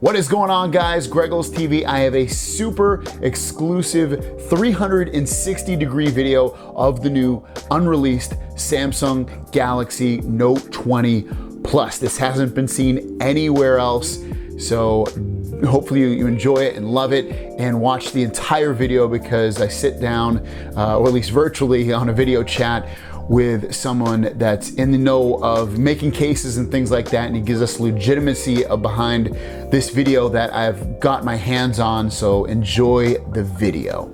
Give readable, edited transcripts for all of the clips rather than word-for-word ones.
What is going on, guys? Greggles TV. I have a super exclusive 360-degree video of the new unreleased Samsung Galaxy Note 20 Plus. This hasn't been seen anywhere else, so hopefully you enjoy it and love it and watch the entire video, because I sit down, or at least virtually, on a video chat with someone that's in the know of making cases and things like that, and he gives us legitimacy behind this video that I've got my hands on, so enjoy the video.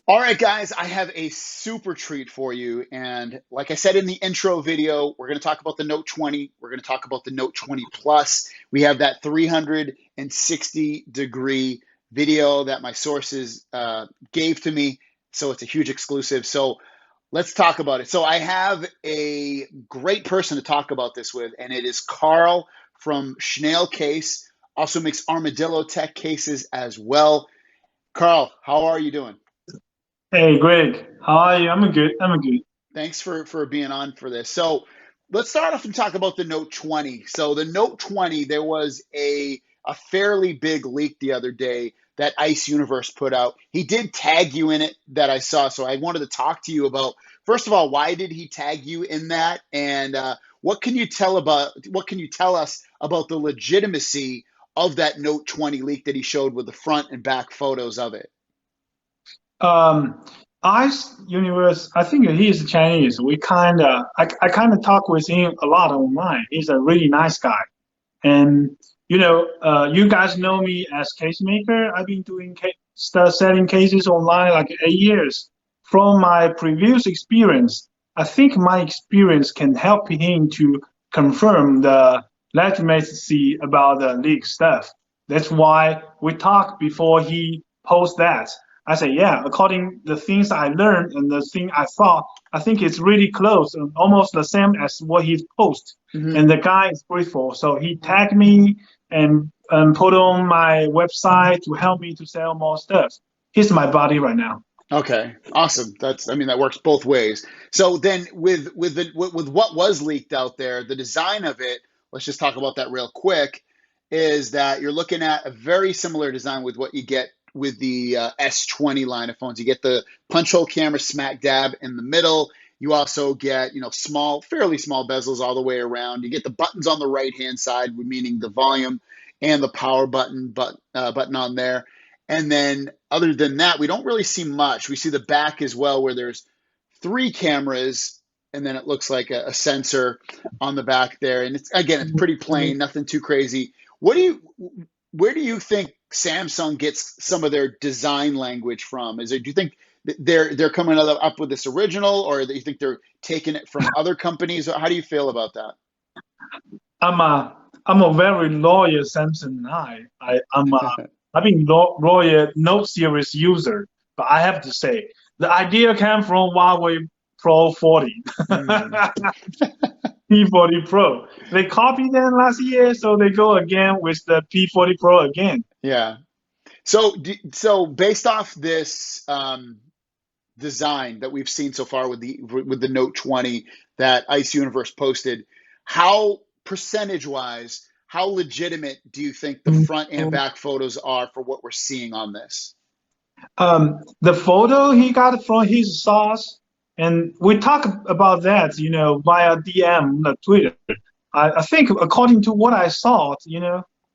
All right, guys, I have a super treat for you, and like I said in the intro video, we're going to talk about the Note 20, we're going to talk about the Note 20 Plus. We have that 360-degree video that my sources gave to me, so it's a huge exclusive. So let's talk about it. So I have a great person to talk about this with, and it is Karl from Schnail Case, also makes ArmadilloTek Cases as well. Karl, how are you doing? Hey, Greg. How are you? I'm good. Thanks for being on for this. So let's start off and talk about the Note 20. So the Note 20, there was a fairly big leak the other day that Ice Universe put out. He did tag you in it, that I saw. So I wanted to talk to you about, first of all, why did he tag you in that? And what can you tell us about the legitimacy of that Note 20 leak that he showed with the front and back photos of it? Ice Universe, I think he is Chinese. I kind of talk with him a lot online. He's a really nice guy. And, you guys know me as case maker. I've been doing selling cases online like 8 years. From my previous experience, I think my experience can help him to confirm the legitimacy about the leak stuff. That's why we talked before he posts that. I said, yeah, according to the things I learned and the thing I thought, I think it's really close and almost the same as what he posted. Mm-hmm. And the guy is grateful. So he tagged me and put on my website to help me to sell more stuff. He's my buddy right now. Okay, awesome. That works both ways. So then with what was leaked out there, the design of it, let's just talk about that real quick, is that you're looking at a very similar design with what you get with the S20 line of phones. You get the punch hole camera smack dab in the middle. You also get, fairly small bezels all the way around. You get the buttons on the right-hand side, meaning the volume and the power button on there. And then other than that, we don't really see much. We see the back as well, where there's 3 cameras, and then it looks like a sensor on the back there. And it's pretty plain, nothing too crazy. Where do you think Samsung gets some of their design language from? Do you think they're coming up with this original, or do you think they're taking it from other companies? How do you feel about that? I'm a very loyal Samsung guy. I've been loyal Note series user, but I have to say the idea came from Huawei Pro 40. P40 Pro. They copied them last year, so they go again with the P40 Pro again. Yeah. So based off this design that we've seen so far with the Note 20 that Ice Universe posted, how percentage-wise, how legitimate do you think the front and back photos are for what we're seeing on this? The photo he got from his source, and we talk about that, via DM, Twitter. I think according to what I saw,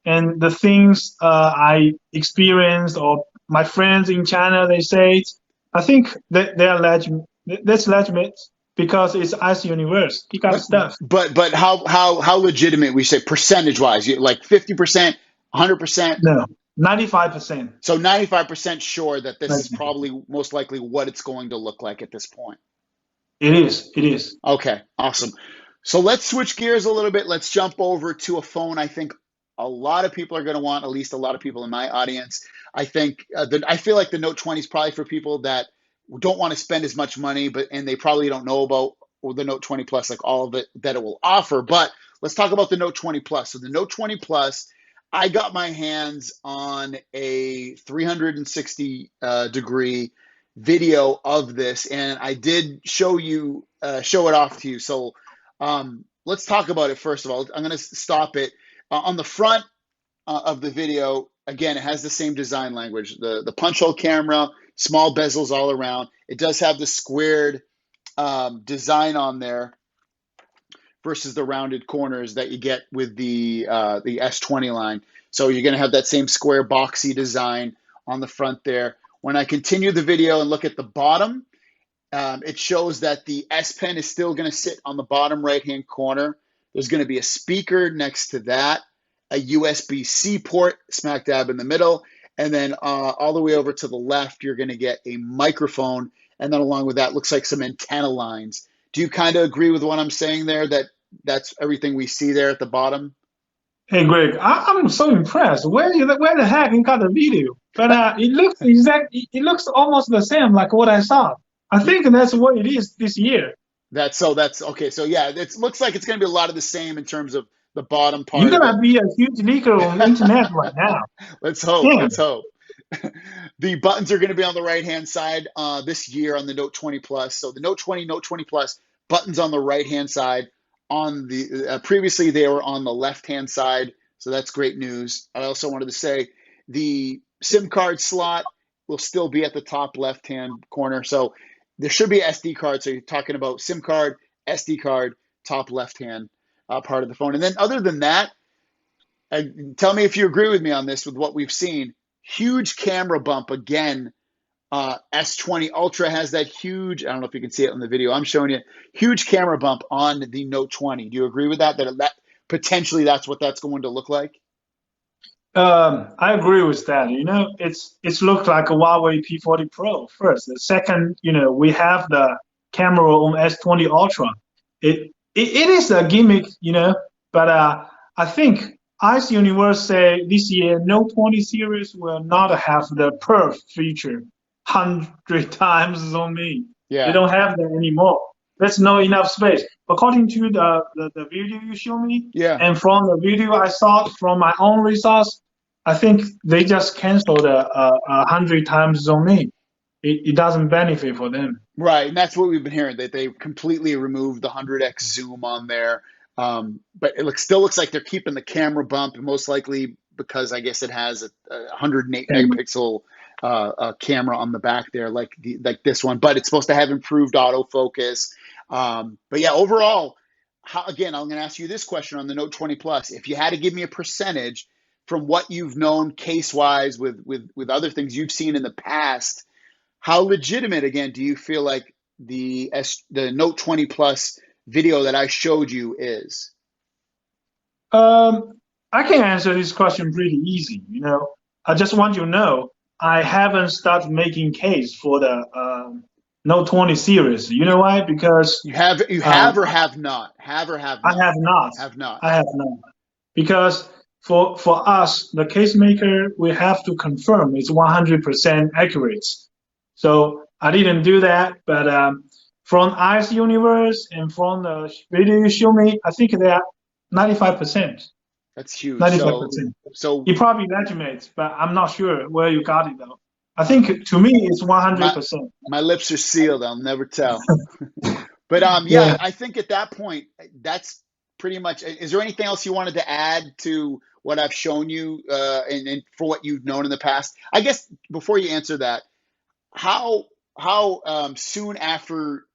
and the things I experienced, or my friends in China, they say, I think that they are legitimate. That's legitimate because it's Ice Universe. He got stuff. But how legitimate? We say percentage-wise, like 50%, 100%? No, 95%. So 95% sure that this is probably most likely what it's going to look like at this point. It is. Okay, awesome. So let's switch gears a little bit. Let's jump over to a phone I think a lot of people are going to want, at least a lot of people in my audience. I think I feel like the Note 20 is probably for people that don't want to spend as much money, and they probably don't know about the Note 20 Plus, like all of it that it will offer. But let's talk about the Note 20 Plus. So the Note 20 Plus, I got my hands on a 360-degree video of this, and I did show it off to you. So let's talk about it first of all. I'm going to stop it on the front. of the video, again, it has the same design language. The punch hole camera, small bezels all around. It does have the squared design on there versus the rounded corners that you get with the S20 line. So you're going to have that same square boxy design on the front there. When I continue the video and look at the bottom, it shows that the S Pen is still going to sit on the bottom right-hand corner. There's going to be a speaker next to that, a USB-C port smack dab in the middle, and then all the way over to the left, you're going to get a microphone, and then along with that, looks like some antenna lines. Do you kind of agree with what I'm saying there, that that's everything we see there at the bottom? Hey Greg, I'm so impressed. Where the heck you got the video? But it looks it looks almost the same like what I saw. I think that's what it is this year. That's okay. So yeah, it looks like it's going to be a lot of the same in terms of the bottom You're part of it. gonna be a huge leaker on the internet right now. Let's hope. Yeah. Let's hope. The buttons are going to be on the right-hand side this year on the Note 20 Plus. So the Note 20, Note 20 Plus, buttons on the right-hand side. On the previously they were on the left-hand side, so that's great news. I also wanted to say the SIM card slot will still be at the top left-hand corner. So there should be an SD card. So you're talking about SIM card, SD card, top left-hand part of the phone. And then other than that, tell me if you agree with me on this with what we've seen. Huge camera bump again. S20 Ultra has that huge, I don't know if you can see it on the video I'm showing you, huge camera bump on the Note 20. Do you agree with that? That potentially that's what that's going to look like? I agree with that. You know, it's looked like a Huawei P40 Pro first. The second, you know, we have the camera on S20 Ultra. It is a gimmick, you know, but I think Ice Universe say this year Note 20 series will not have the perf feature 100 times zoom in. Yeah. They don't have that anymore. There's not enough space. According to the video you show me, yeah, and from the video I saw from my own resource, I think they just canceled 100 times zoom in. It doesn't benefit for them. Right, and that's what we've been hearing, that they completely removed the 100x zoom on there. But it still looks like they're keeping the camera bump, most likely because I guess it has a 108 megapixel camera on the back there, like this one. But it's supposed to have improved autofocus. But yeah, overall, again, I'm going to ask you this question on the Note 20 Plus. If you had to give me a percentage from what you've known case-wise with other things you've seen in the past, how legitimate, again, do you feel like the Note 20 Plus video that I showed you is? I can answer this question pretty easy. You know, I just want you to know I haven't started making case for the Note 20 series. You know why? Because you have or have not? Have or have not? I have not. Have not. I have not. Because for us, the case maker, we have to confirm it's 100% accurate. So I didn't do that, but from Ice Universe and from the video you show me, I think they are 95%. That's huge. 95%. So it probably estimates, but I'm not sure where you got it though. I think to me it's 100%. My lips are sealed. I'll never tell. But yeah, I think at that point, that's pretty much. Is there anything else you wanted to add to what I've shown you, and for what you've known in the past? I guess before you answer that, how soon after,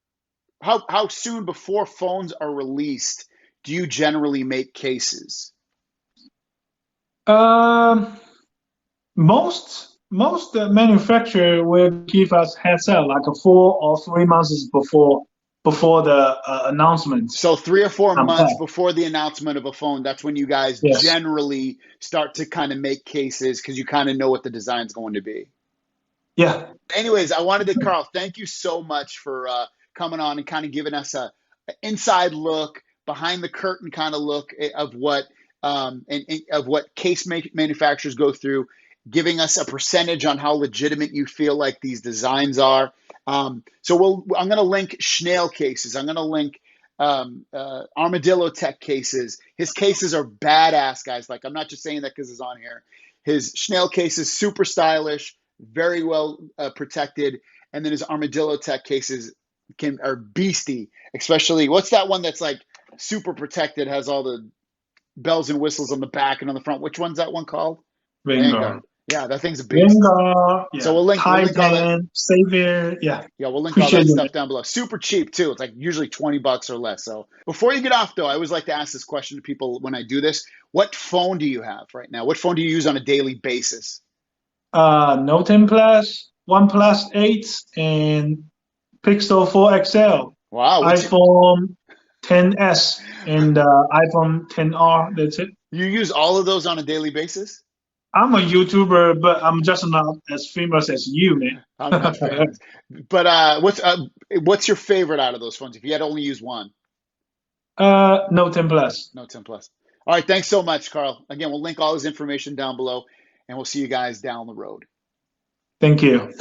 how soon before phones are released do you generally make cases? Most manufacturer will give us heads up like 4 or 3 months before the announcement. So 3 or 4 months before the announcement of a phone, that's when you guys generally start to kind of make cases because you kind of know what the design's going to be. Yeah. Anyways, I wanted to, Karl, thank you so much for coming on and kind of giving us an inside look, behind the curtain kind of look of what of what case manufacturers go through, giving us a percentage on how legitimate you feel like these designs are. So I'm going to link Schnail Cases. I'm going to link ArmadilloTek Cases. His cases are badass, guys. Like, I'm not just saying that because it's on here. His Schnail Cases, super stylish, very well protected. And then his ArmadilloTek Cases are beastie, especially, what's that one that's like super protected, has all the bells and whistles on the back and on the front. Which one's that one called? Vanguard. Vanguard. Yeah, that thing's a beast. Vanguard, So yeah. we'll link all that. Titan, Savior, yeah. Yeah, we'll link all Appreciate that it. stuff down below. Super cheap too. It's like usually $20 or less. So before you get off though, I always like to ask this question to people when I do this. What phone do you have right now? What phone do you use on a daily basis? Note 10 Plus, OnePlus 8, and Pixel 4 XL, Wow, iPhone 10s, and iPhone 10R. That's it. you use all of those on a daily basis? I'm a YouTuber, but I'm just not as famous as you, I'm not man. famous. But what's your favorite out of those phones if you had to only use one? Note 10 Plus. No 10 plus. All right, thanks so much, Carl. Again, we'll link all his information down below, and we'll see you guys down the road. Thank you.